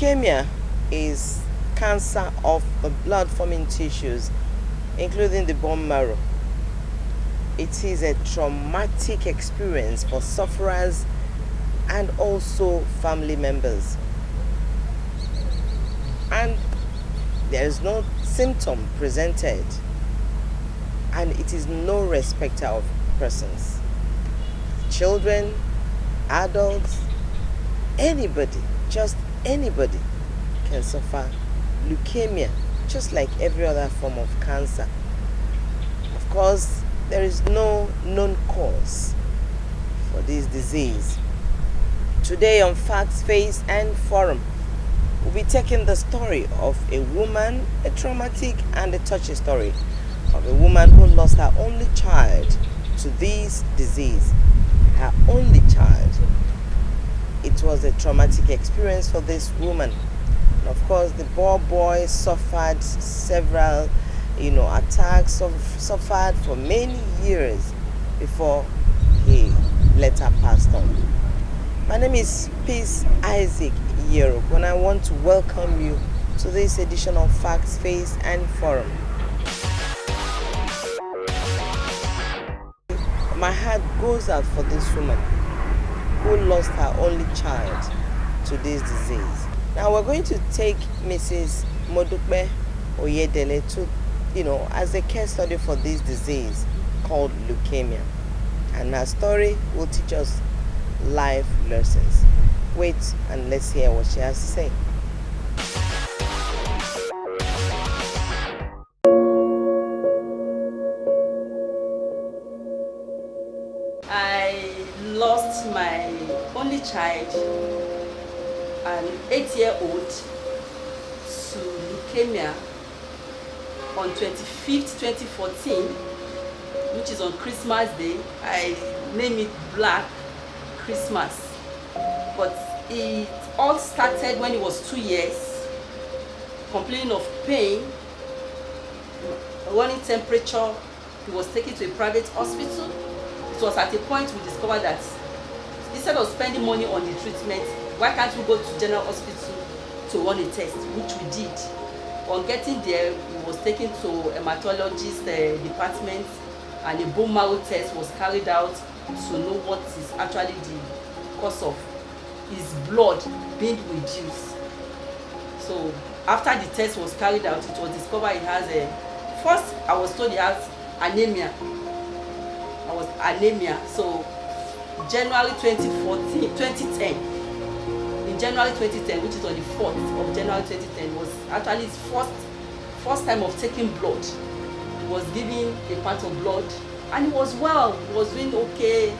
Leukemia is cancer of the blood-forming tissues, including the bone marrow. It is a traumatic experience for sufferers and also family members. And there is no symptom presented, and it is no respecter of persons. Children, adults, anybody, just anybody can suffer leukemia, just like every other form of cancer. Of course, there is no known cause for this disease. Today on Facts, Face and Forum, we'll be taking the story of a woman, a traumatic and a touchy story of a woman who lost her only child to this disease. Her only child. It was a traumatic experience for this woman. And of course, the poor boy suffered several, attacks, suffered for many years before he later passed on. My name is Peace Isaac Yerok, and I want to welcome you to this edition of Facts, Face and Forum. My heart goes out for this woman who lost her only child to this disease. Now we're going to take Mrs. Modupe Oyedele to, as a case study for this disease called leukemia. And her story will teach us life lessons. Wait and let's hear what she has to say. I lost my only child, an 8-year-old, to leukemia on 25th, 2014, which is on Christmas Day. I name it Black Christmas. But it all started when he was 2 years, complaining of pain, running temperature. He was taken to a private hospital. It was at a point we discovered that instead of spending money on the treatment, why can't we go to general hospital to run a test, which we did. On getting there, he was taken to hematologist department, and a bone marrow test was carried out to know what is actually the cause of his blood being reduced. So after the test was carried out, it was discovered he has first I was told he has anemia. So January 2010, in January 2010, which is on the 4th of January 2010, was actually his first time of taking blood. He was given a pint of blood and he was well, he was doing okay.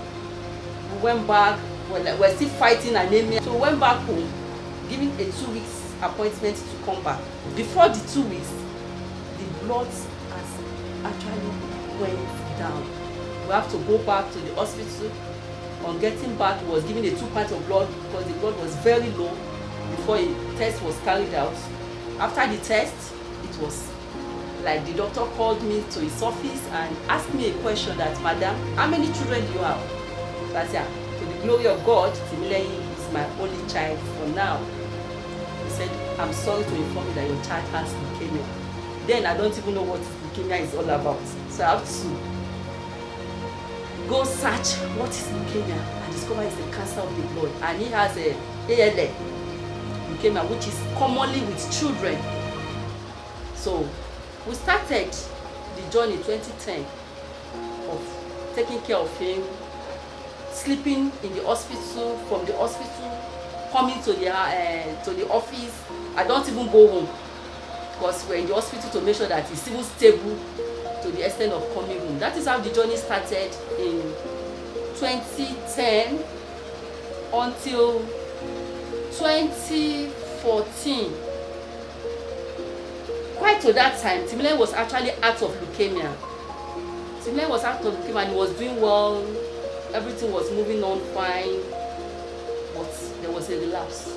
We went back, we're still fighting anemia. So we went back home, given a 2 weeks appointment to come back. Before the 2 weeks, the blood has actually went down. We have to go back to the hospital. On getting back, he was given a 2 pints of blood because the blood was very low before a test was carried out. After the test, it was like the doctor called me to his office and asked me a question that, "Madam, how many children do you have?" So I said, "To the glory of God, Timilehin is my only child for now." He said, "I'm sorry to inform you that your child has leukemia." Then I don't even know what leukemia is all about. So I have to go search what is leukemia and discover it's a cancer of the blood, and he has a ALL leukemia, which is commonly with children. So we started the journey 2010 of taking care of him, sleeping in the hospital, from the hospital coming to the office. I don't even go home because we're in the hospital to make sure that he's even stable to the extent of coming home. That is how the journey started in 2010 until 2014. Quite to that time, Timilehin was actually out of leukemia. Timilehin was out of leukemia and he was doing well. Everything was moving on fine, but there was a relapse.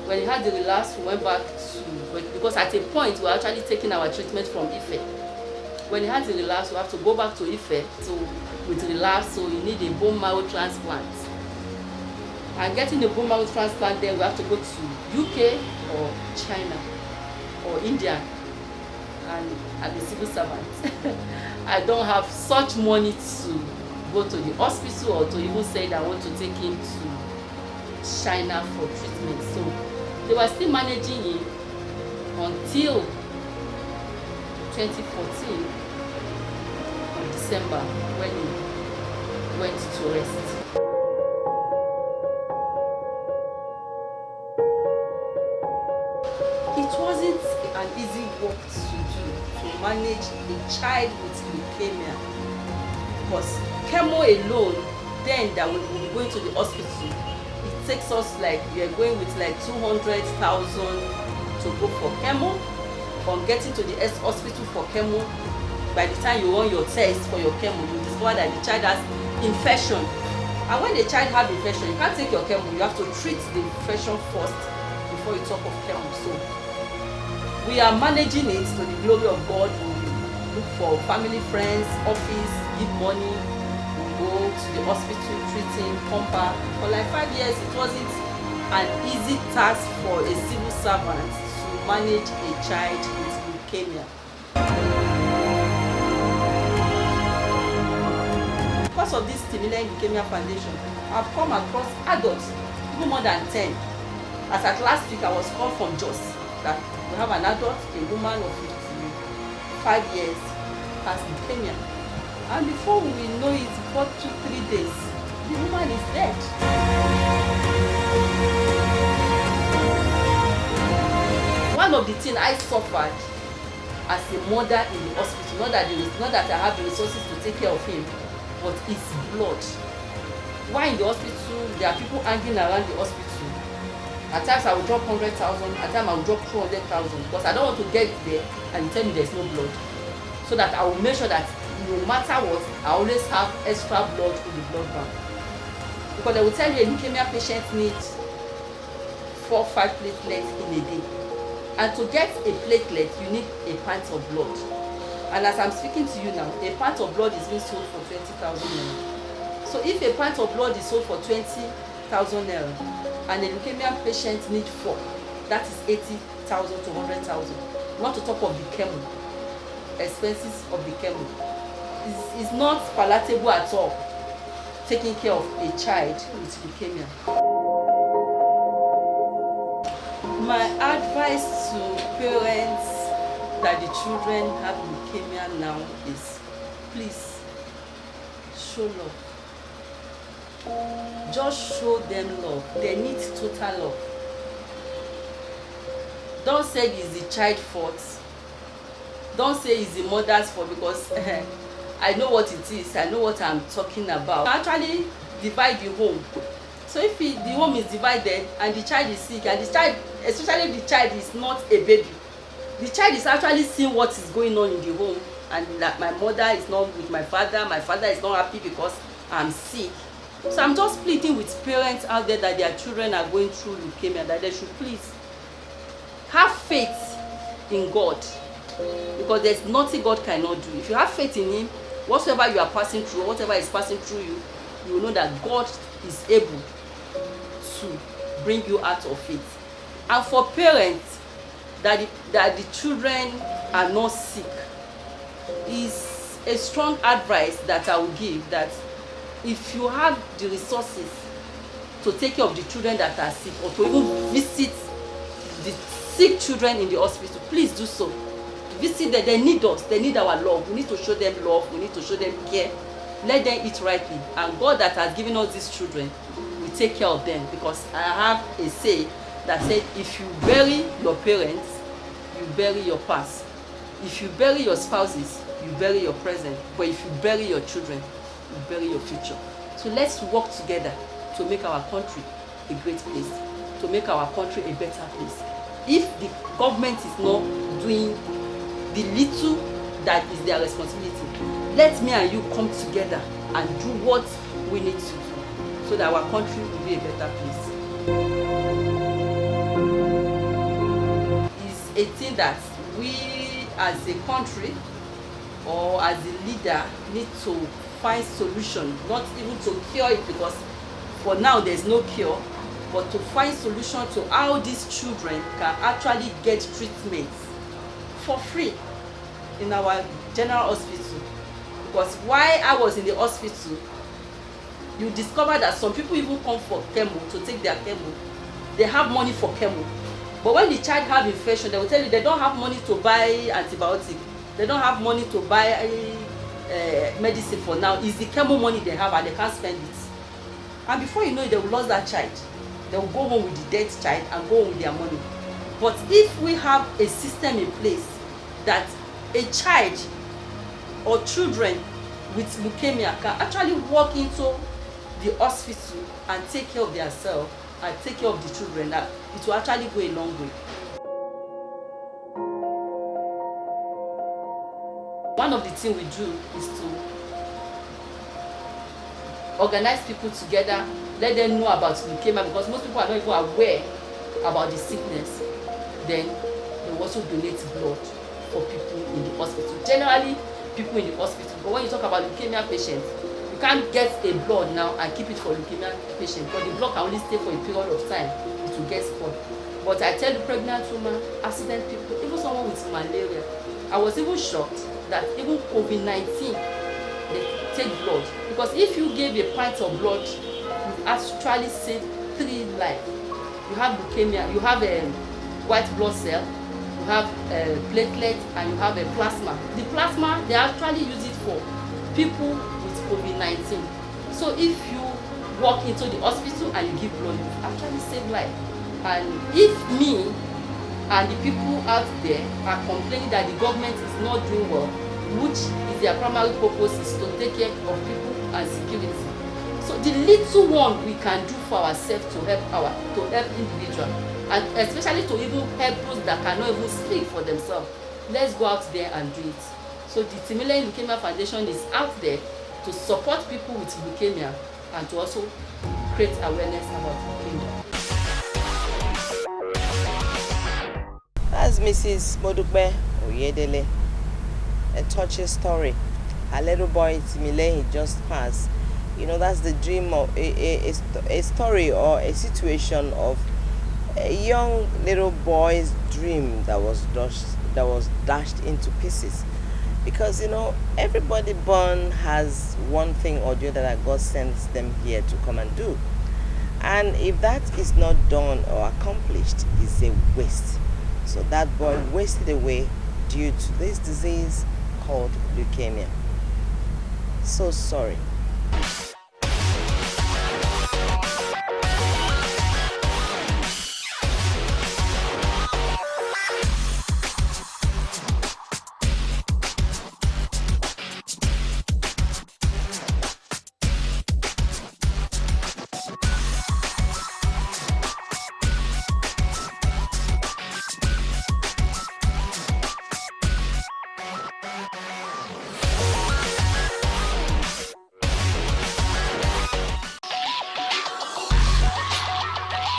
When he had the relapse, we went back to, because at a point we were actually taking our treatment from Ife. When he had the relapse, we have to go back to Ife with relapse, so you need a bone marrow transplant. And getting a bone marrow transplant, then we have to go to UK or China or India, and I'm a civil servant. I don't have such money to go to the hospital or to even say that I want to take him to China for treatment. So they were still managing him until 2014 on December, when he went to rest. It wasn't an easy work to do, to manage a child with leukemia, because chemo alone, then that will be going to the hospital, it takes us like, we are going with like 200,000 to go for chemo. From getting to the hospital for chemo, by the time you run your test for your chemo, you discover that the child has infection. And when the child has infection, you can't take your chemo, you have to treat the infection first before you talk of chemo. So we are managing it to the glory of God. We look for family, friends, office, give money, we go to the hospital, treat him, come back. For like 5 years, it wasn't an easy task for a civil servant to manage a child with leukemia. Because of this Timilehin Leukemia Foundation, I've come across adults, even more than 10. As at last week, I was called from Jos that we have an adult, a woman of 55 years, has leukemia. And before we know it, for 2-3 days, the woman is dead. One of the things I suffered as a mother in the hospital, not that I have the resources to take care of him, but it's blood. While in the hospital, there are people hanging around the hospital. At times I will drop 100,000, at times I will drop 200,000, because I don't want to get there and you tell me there's no blood. So that I will make sure that no matter what, I always have extra blood in the blood bank. Because they will tell you a leukemia patient needs 4-5 platelets in a day. And to get a platelet, you need a pint of blood. And as I'm speaking to you now, a pint of blood is being sold for 20,000 naira. So if a pint of blood is sold for 20,000 naira, and a leukemia patient needs 4, that is 80,000 to 100,000. Not to talk of the chemo, expenses of the chemo. It's not palatable at all, taking care of a child with leukemia. My advice to parents that the children have leukemia now is, please show love. Just show them love. They need total love. Don't say it's the child's fault. Don't say it's the mother's fault, because I know what it is. I know what I'm talking about. Actually divide the home. So if the home is divided and the child is sick, and the child, especially if the child is not a baby, the child is actually seeing what is going on in the home, and that my mother is not with my father is not happy because I'm sick. So I'm just pleading with parents out there that their children are going through leukemia, that they should please have faith in God, because there's nothing God cannot do. If you have faith in Him, whatever you are passing through, whatever is passing through you, you will know that God is able to bring you out of it. And for parents that the children are not sick, is a strong advice that I will give, that if you have the resources to take care of the children that are sick, or to even visit the sick children in the hospital, please do so. Visit them. They need us. They need our love. We need to show them love. We need to show them care. Let them eat rightly. And God that has given us these children will take care of them, because I have a say that said, if you bury your parents, you bury your past. If you bury your spouses, you bury your present. But if you bury your children, you bury your future. So let's work together to make our country a great place, to make our country a better place. If the government is not doing the little that is their responsibility, let me and you come together and do what we need to do, so that our country will be a better place. It's a thing that we as a country or as a leader need to find solution, not even to cure it, because For now, there's no cure, but to find solution to how these children can actually get treatment for free in our general hospital. Because while I was in the hospital, you discover that some people even come for chemo, to take their chemo. They have money for chemo. But when the child have infection, they will tell you they don't have money to buy antibiotic. They don't have money to buy medicine for now. It's the chemo money they have and they can't spend it. And before you know it, they will lose that child. They will go home with the dead child and go home with their money. But if we have a system in place that a child or children with leukemia can actually walk into the hospital and take care of themselves and take care of the children, that it will actually go a long way. One of the things we do is to organize people together, let them know about leukemia, because most people are not even aware about the sickness. Then they will also donate blood for people in the hospital. Generally, people in the hospital. But when you talk about leukemia patients, you can't get a blood now and keep it for leukemia patient, because the blood can only stay for a period of time. It will get spoiled. But I tell the pregnant woman, accident people, even someone with malaria, I was even shocked that even COVID-19, they take blood. Because if you gave a pint of blood, you actually save 3 lives. You have leukemia, you have a white blood cell, you have a platelet, and you have a plasma. The plasma, they actually use it for people with COVID-19. So if you walk into the hospital and you give blood, you actually save life. And if me and the people out there are complaining that the government is not doing well, which is their primary purpose is to take care of people and security. So the little one we can do for ourselves to help individuals, and especially to even help those that cannot even speak for themselves, let's go out there and do it. So the Timilehin Leukemia Foundation is out there to support people with leukemia and to also create awareness about leukemia. That's Mrs. Modukbe Oyedele. A touching story. A little boy Timilehin just passed. You know, that's the dream of a story or a situation of a young little boy's dream that was dashed into pieces. Because, you know, everybody born has one thing or the other that God sends them here to come and do. And if that is not done or accomplished, it's a waste. So that boy wasted away due to this disease called leukemia. So sorry.